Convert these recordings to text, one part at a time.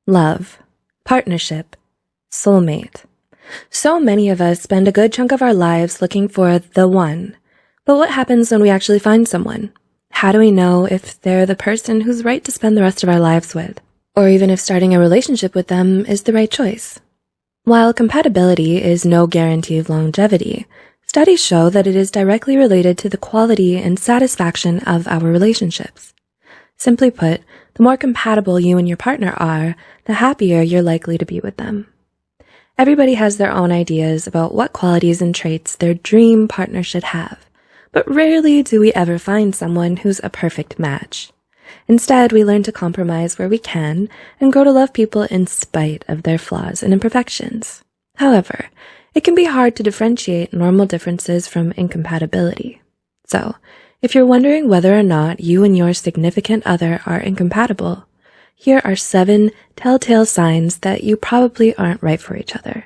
Love, partnership, soulmate. So many of us spend a good chunk of our lives looking for the one. But what happens when we actually find someone? How do we know if they're the person who's right to spend the rest of our lives with? Or even if starting a relationship with them is the right choice? While compatibility is no guarantee of longevity, studies show that it is directly related to the quality and satisfaction of our relationships. Simply put, the more compatible you and your partner are, the happier you're likely to be with them. Everybody has their own ideas about what qualities and traits their dream partner should have, but rarely do we ever find someone who's a perfect match. Instead, we learn to compromise where we can and grow to love people in spite of their flaws and imperfections. However, it can be hard to differentiate normal differences from incompatibility. So, if you're wondering whether or not you and your significant other are incompatible, here are 7 telltale signs that you probably aren't right for each other.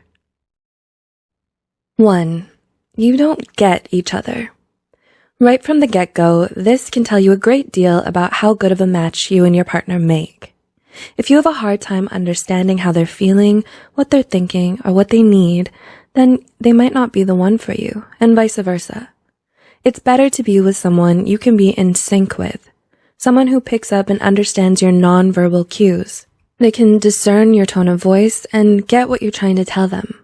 1. You don't get each other. Right from the get-go, this can tell you a great deal about how good of a match you and your partner make. If you have a hard time understanding how they're feeling, what they're thinking, or what they need, then they might not be the one for you, and vice versa. It's better to be with someone you can be in sync with, someone who picks up and understands your nonverbal cues. They can discern your tone of voice and get what you're trying to tell them.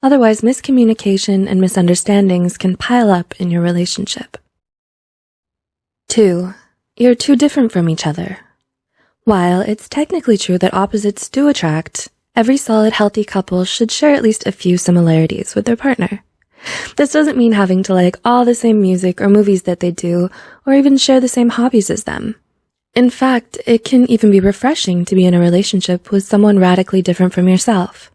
Otherwise, miscommunication and misunderstandings can pile up in your relationship. 2. You're too different from each other. While it's technically true that opposites do attract, every solid, healthy couple should share at least a few similarities with their partner. This doesn't mean having to like all the same music or movies that they do, or even share the same hobbies as them. In fact, it can even be refreshing to be in a relationship with someone radically different from yourself.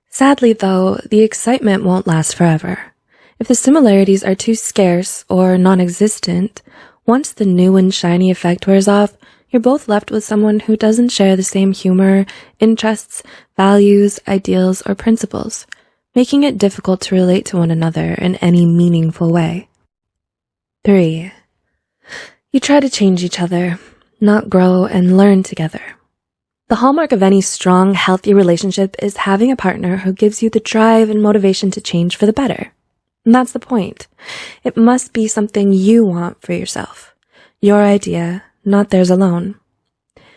Sadly, though, the excitement won't last forever. If the similarities are too scarce or non-existent, once the new and shiny effect wears off, you're both left with someone who doesn't share the same humor, interests, values, ideals, or principles, making it difficult to relate to one another in any meaningful way. 3. You try to change each other, not grow and learn together. The hallmark of any strong, healthy relationship is having a partner who gives you the drive and motivation to change for the better. And that's the point. It must be something you want for yourself. Your idea, not theirs alone.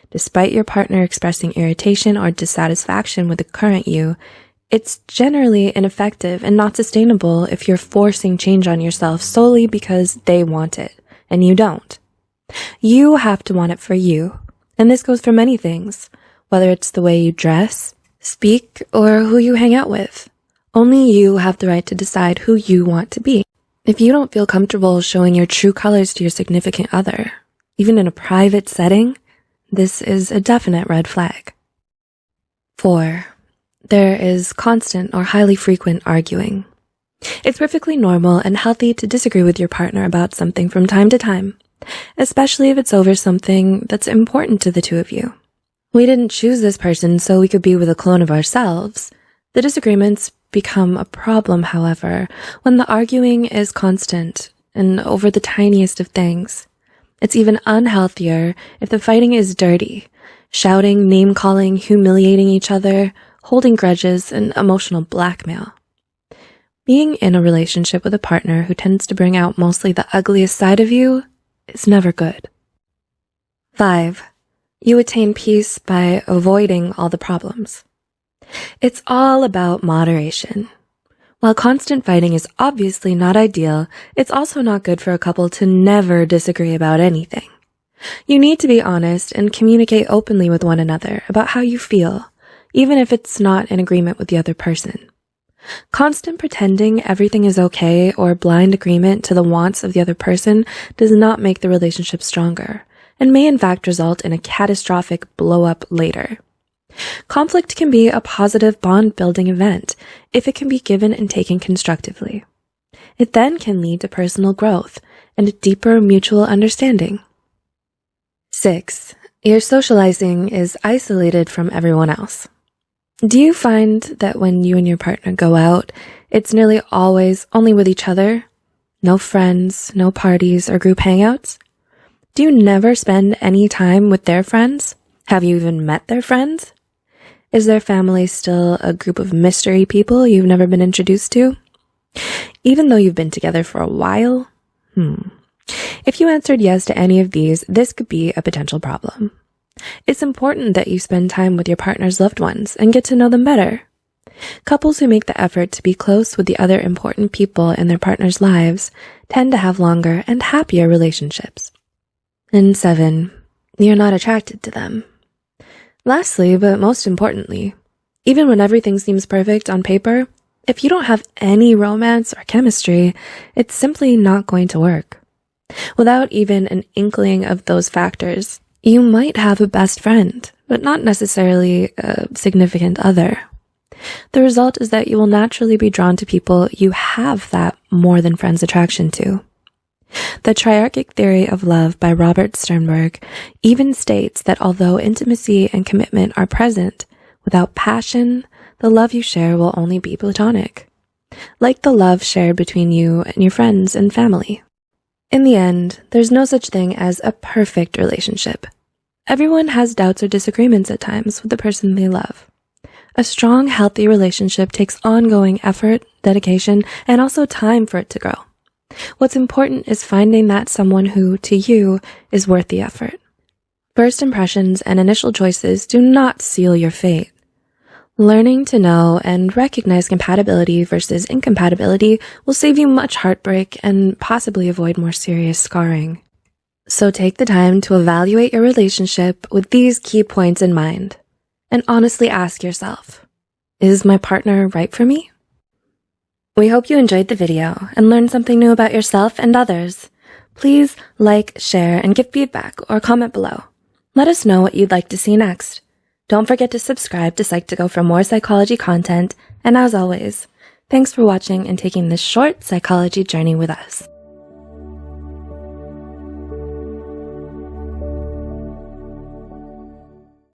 Despite your partner expressing irritation or dissatisfaction with the current you, it's generally ineffective and not sustainable if you're forcing change on yourself solely because they want it, and you don't. You have to want it for you, and this goes for many things, whether it's the way you dress, speak, or who you hang out with. Only you have the right to decide who you want to be. If you don't feel comfortable showing your true colors to your significant other, even in a private setting, this is a definite red flag. 4. There is constant or highly frequent arguing. It's perfectly normal and healthy to disagree with your partner about something from time to time, especially if it's over something that's important to the two of you. We didn't choose this person so we could be with a clone of ourselves. The disagreements become a problem, however, when the arguing is constant and over the tiniest of things. It's even unhealthier if the fighting is dirty, shouting, name-calling, humiliating each other, holding grudges, and emotional blackmail. Being in a relationship with a partner who tends to bring out mostly the ugliest side of you is never good. 5. You attain peace by avoiding all the problems. It's all about moderation. While constant fighting is obviously not ideal, it's also not good for a couple to never disagree about anything. You need to be honest and communicate openly with one another about how you feel, even if it's not in agreement with the other person. Constant pretending everything is okay or blind agreement to the wants of the other person does not make the relationship stronger, and may in fact result in a catastrophic blow-up later. Conflict can be a positive bond-building event if it can be given and taken constructively. It then can lead to personal growth and a deeper mutual understanding. 6. Your socializing is isolated from everyone else. Do you find that when you and your partner go out, it's nearly always only with each other? No friends, no parties or group hangouts? Do you never spend any time with their friends? Have you even met their friends? Is their family still a group of mystery people you've never been introduced to? Even though you've been together for a while? If you answered yes to any of these, this could be a potential problem. It's important that you spend time with your partner's loved ones and get to know them better. Couples who make the effort to be close with the other important people in their partner's lives tend to have longer and happier relationships. And 7, you're not attracted to them. Lastly, but most importantly, even when everything seems perfect on paper, if you don't have any romance or chemistry, it's simply not going to work. Without even an inkling of those factors, you might have a best friend, but not necessarily a significant other. The result is that you will naturally be drawn to people you have that more than friends attraction to. The triarchic theory of love by Robert Sternberg even states that although intimacy and commitment are present, without passion, the love you share will only be platonic, like the love shared between you and your friends and family. In the end, there's no such thing as a perfect relationship. Everyone has doubts or disagreements at times with the person they love. A strong, healthy relationship takes ongoing effort, dedication, and also time for it to grow. What's important is finding that someone who, to you, is worth the effort. First impressions and initial choices do not seal your fate. Learning to know and recognize compatibility versus incompatibility will save you much heartbreak and possibly avoid more serious scarring. So take the time to evaluate your relationship with these key points in mind, and honestly ask yourself, is my partner right for me? We hope you enjoyed the video and learned something new about yourself and others. Please like, share, and give feedback or comment below. Let us know what you'd like to see next. Don't forget to subscribe to Psych2Go for more psychology content, and as always, thanks for watching and taking this short psychology journey with us.